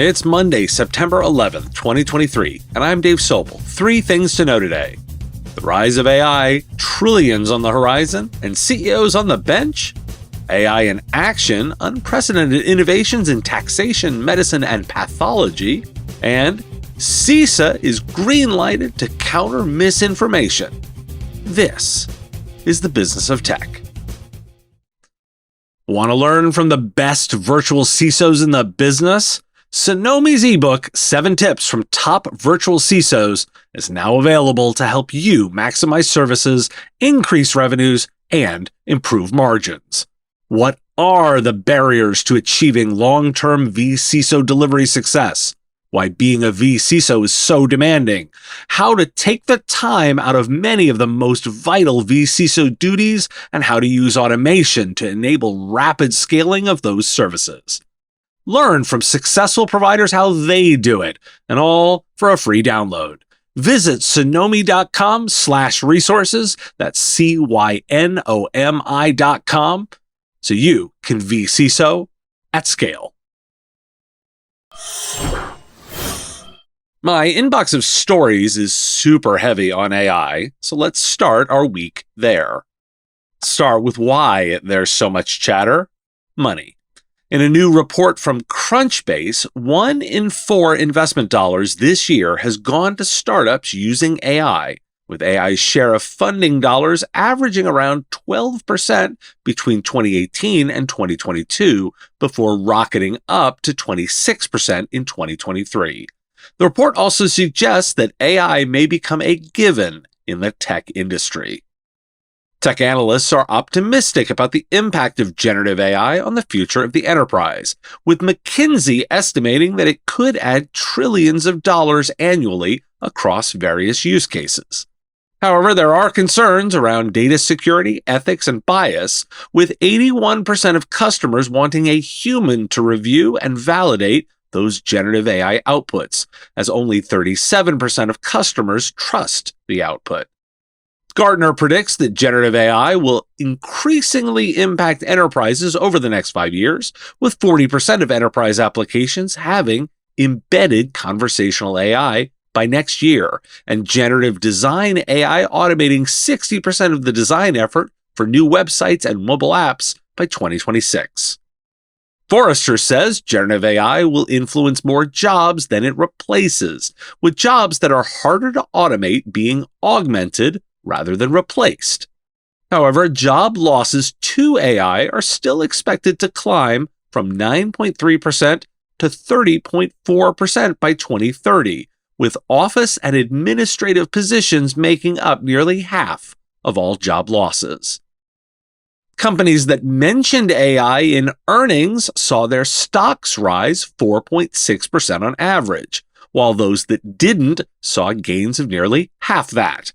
It's Monday, September 11th, 2023, and I'm Dave Sobel. 3 things to know today. The rise of AI, trillions on the horizon, and CEOs on the bench. AI in action, unprecedented innovations in taxation, medicine, and pathology. And CISA is greenlighted to counter misinformation. This is the business of tech. Want to learn from the best virtual CISOs in the business? Sonomi's ebook, 7 Tips from Top Virtual CISOs, is now available to help you maximize services, increase revenues, and improve margins. What are the barriers to achieving long-term vCISO delivery success? Why being a vCISO is so demanding? How to take the time out of many of the most vital vCISO duties, and how to use automation to enable rapid scaling of those services. Learn from successful providers how they do it, and all for a free download. Visit sonomi.com/resources, that's CYNOMI.com, so you can vCISO at scale. My inbox of stories is super heavy on AI, so let's start our week there. Start with why there's so much chatter: money. In a new report from Crunchbase, 1 in 4 investment dollars this year has gone to startups using AI, with AI's share of funding dollars averaging around 12% between 2018 and 2022, before rocketing up to 26% in 2023. The report also suggests that AI may become a given in the tech industry. Tech analysts are optimistic about the impact of generative AI on the future of the enterprise, with McKinsey estimating that it could add trillions of dollars annually across various use cases. However, there are concerns around data security, ethics, and bias, with 81% of customers wanting a human to review and validate those generative AI outputs, as only 37% of customers trust the output. Gartner predicts that generative AI will increasingly impact enterprises over the next 5 years, with 40% of enterprise applications having embedded conversational AI by next year, and generative design AI automating 60% of the design effort for new websites and mobile apps by 2026. Forrester says generative AI will influence more jobs than it replaces, with jobs that are harder to automate being augmented rather than replaced. However, job losses to AI are still expected to climb from 9.3% to 30.4% by 2030, with office and administrative positions making up nearly half of all job losses. Companies that mentioned AI in earnings saw their stocks rise 4.6% on average, while those that didn't saw gains of nearly half that.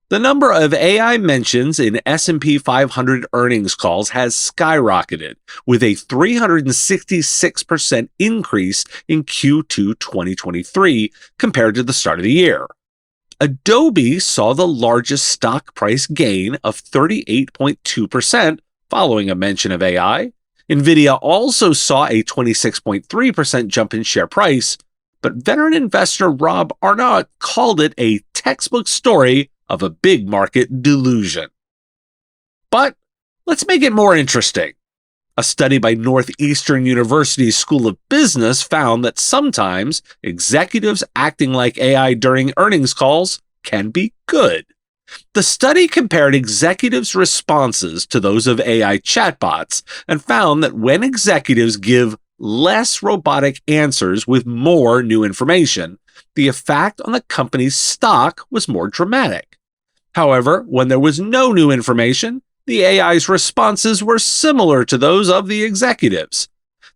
The number of AI mentions in S&P 500 earnings calls has skyrocketed, with a 366% increase in Q2 2023 compared to the start of the year. Adobe saw the largest stock price gain of 38.2% following a mention of AI. NVIDIA also saw a 26.3% jump in share price, but veteran investor Rob Arnott called it a textbook story of a big market delusion. But let's make it more interesting. A study by Northeastern University's School of Business found that sometimes executives acting like AI during earnings calls can be good. The study compared executives' responses to those of AI chatbots and found that when executives give less robotic answers with more new information, the effect on the company's stock was more dramatic. However, when there was no new information, the AI's responses were similar to those of the executives.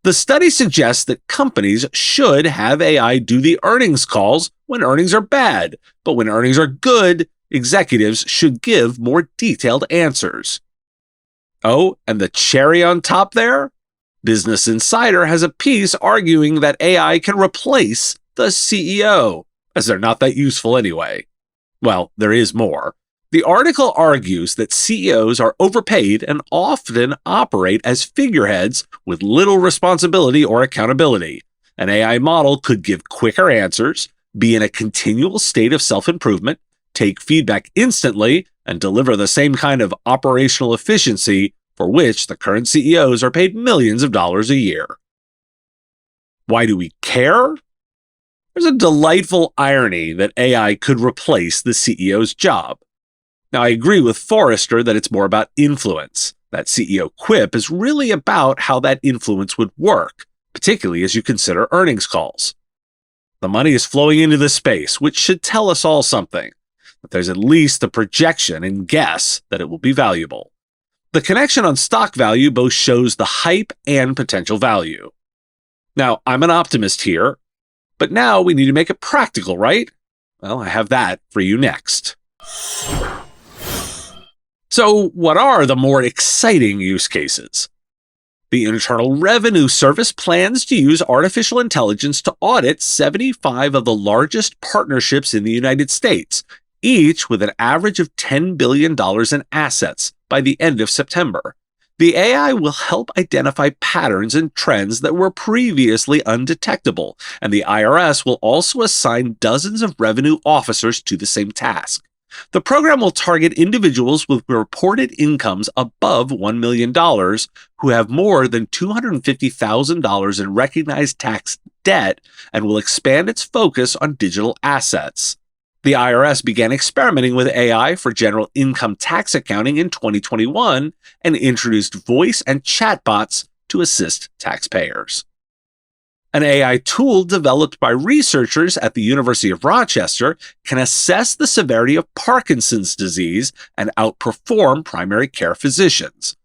The study suggests that companies should have AI do the earnings calls when earnings are bad, but when earnings are good, executives should give more detailed answers. Oh, and the cherry on top there? Business Insider has a piece arguing that AI can replace the CEO, as they're not that useful anyway. Well, there is more. The article argues that CEOs are overpaid and often operate as figureheads with little responsibility or accountability. An AI model could give quicker answers, be in a continual state of self-improvement, take feedback instantly, and deliver the same kind of operational efficiency for which the current CEOs are paid millions of dollars a year. Why do we care? There's a delightful irony that AI could replace the CEO's job. Now, I agree with Forrester that it's more about influence. That CEO quip is really about how that influence would work, particularly as you consider earnings calls. The money is flowing into the space, which should tell us all something, that there's at least a projection and guess that it will be valuable. The connection on stock value both shows the hype and potential value. Now, I'm an optimist here, but now we need to make it practical, right? Well, I have that for you next. So, what are the more exciting use cases? The Internal Revenue Service plans to use artificial intelligence to audit 75 of the largest partnerships in the United States, each with an average of $10 billion in assets by the end of September. The AI will help identify patterns and trends that were previously undetectable, and the IRS will also assign dozens of revenue officers to the same task. The program will target individuals with reported incomes above $1 million who have more than $250,000 in recognized tax debt and will expand its focus on digital assets. The IRS began experimenting with AI for general income tax accounting in 2021 and introduced voice and chatbots to assist taxpayers. An AI tool developed by researchers at the University of Rochester can assess the severity of Parkinson's disease and outperform primary care physicians.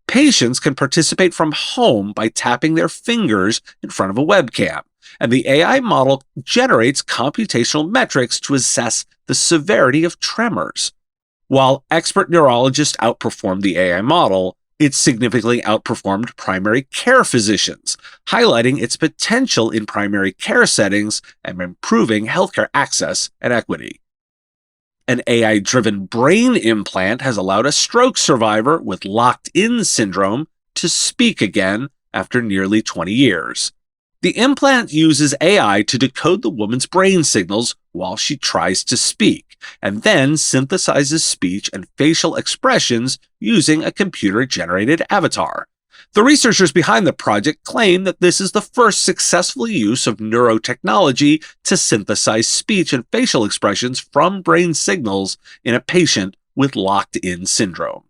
Patients can participate from home by tapping their fingers in front of a webcam, and the AI model generates computational metrics to assess the severity of tremors. While expert neurologists outperformed the AI model, it significantly outperformed primary care physicians, highlighting its potential in primary care settings and improving healthcare access and equity. An AI-driven brain implant has allowed a stroke survivor with locked-in syndrome to speak again after nearly 20 years. The implant uses AI to decode the woman's brain signals while she tries to speak, and then synthesizes speech and facial expressions using a computer-generated avatar. The researchers behind the project claim that this is the first successful use of neurotechnology to synthesize speech and facial expressions from brain signals in a patient with locked-in syndrome.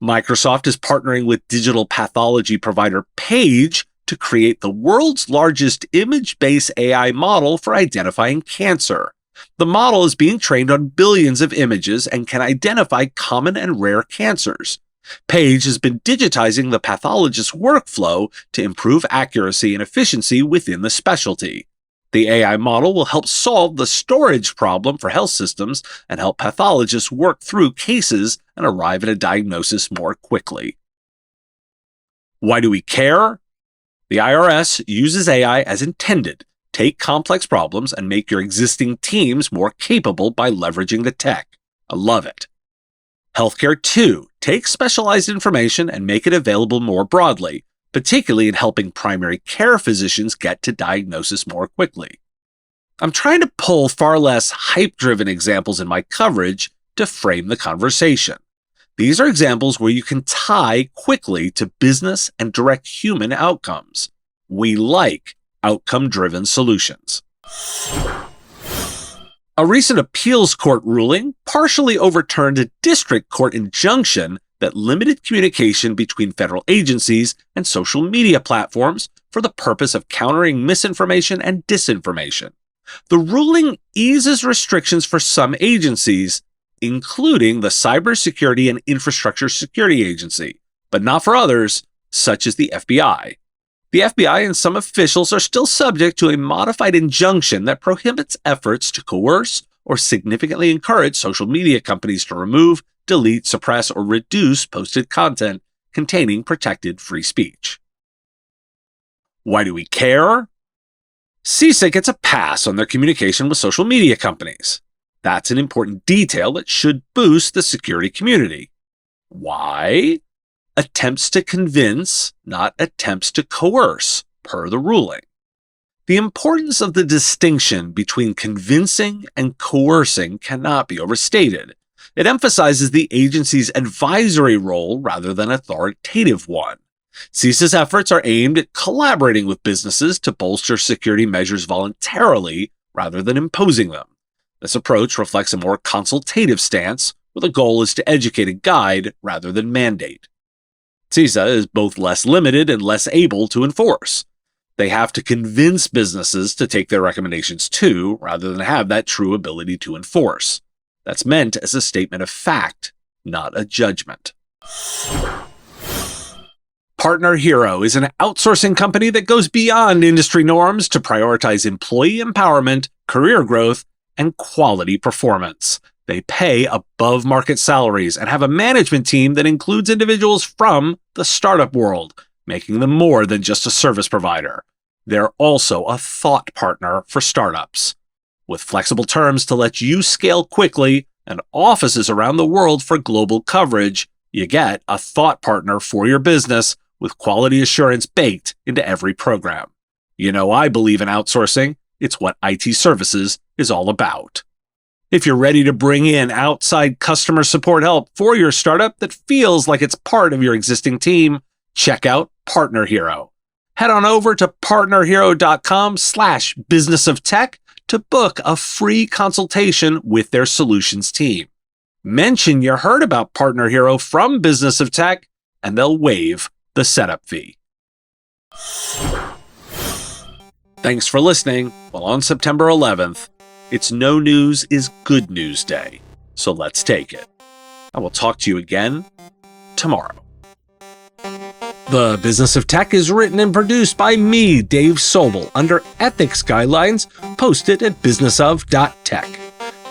Microsoft is partnering with digital pathology provider Paige to create the world's largest image-based AI model for identifying cancer. The model is being trained on billions of images and can identify common and rare cancers. Paige has been digitizing the pathologist's workflow to improve accuracy and efficiency within the specialty. The AI model will help solve the storage problem for health systems and help pathologists work through cases and arrive at a diagnosis more quickly. Why do we care? The IRS uses AI as intended. Take complex problems and make your existing teams more capable by leveraging the tech. I love it. Healthcare too. Take specialized information and make it available more broadly, particularly in helping primary care physicians get to diagnosis more quickly. I'm trying to pull far less hype-driven examples in my coverage to frame the conversation. These are examples where you can tie quickly to business and direct human outcomes. We like outcome-driven solutions. A recent appeals court ruling partially overturned a district court injunction that limited communication between federal agencies and social media platforms for the purpose of countering misinformation and disinformation. The ruling eases restrictions for some agencies, including the Cybersecurity and Infrastructure Security Agency, but not for others, such as the FBI. The FBI and some officials are still subject to a modified injunction that prohibits efforts to coerce or significantly encourage social media companies to remove, delete, suppress, or reduce posted content containing protected free speech. Why do we care? CISA gets a pass on their communication with social media companies. That's an important detail that should boost the security community. Why? Attempts to convince, not attempts to coerce, per the ruling. The importance of the distinction between convincing and coercing cannot be overstated. It emphasizes the agency's advisory role rather than authoritative one. CISA's efforts are aimed at collaborating with businesses to bolster security measures voluntarily rather than imposing them. This approach reflects a more consultative stance, where the goal is to educate and guide rather than mandate. CISA is both less limited and less able to enforce. They have to convince businesses to take their recommendations too, rather than have that true ability to enforce. That's meant as a statement of fact, not a judgment. Partner Hero is an outsourcing company that goes beyond industry norms to prioritize employee empowerment, career growth, and quality performance. They pay above-market salaries and have a management team that includes individuals from the startup world, making them more than just a service provider. They're also a thought partner for startups. With flexible terms to let you scale quickly and offices around the world for global coverage, you get a thought partner for your business with quality assurance baked into every program. You know, I believe in outsourcing. It's what IT services is all about. If you're ready to bring in outside customer support help for your startup that feels like it's part of your existing team, check out Partner Hero. Head on over to partnerhero.com/businessoftech to book a free consultation with their solutions team. Mention you heard about Partner Hero from Business of Tech, and they'll waive the setup fee. Thanks for listening. Well, on September 11th, it's No News is Good News Day, so let's take it. I will talk to you again tomorrow. The Business of Tech is written and produced by me, Dave Sobel, under ethics guidelines posted at businessof.tech.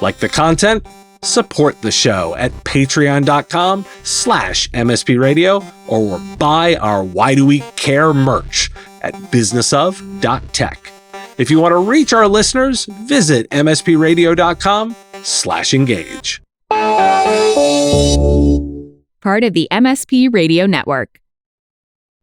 Like the content? Support the show at patreon.com/MSP Radio or buy our Why Do We Care merch at businessof.tech. If you want to reach our listeners, visit mspradio.com/engage. Part of the MSP Radio Network.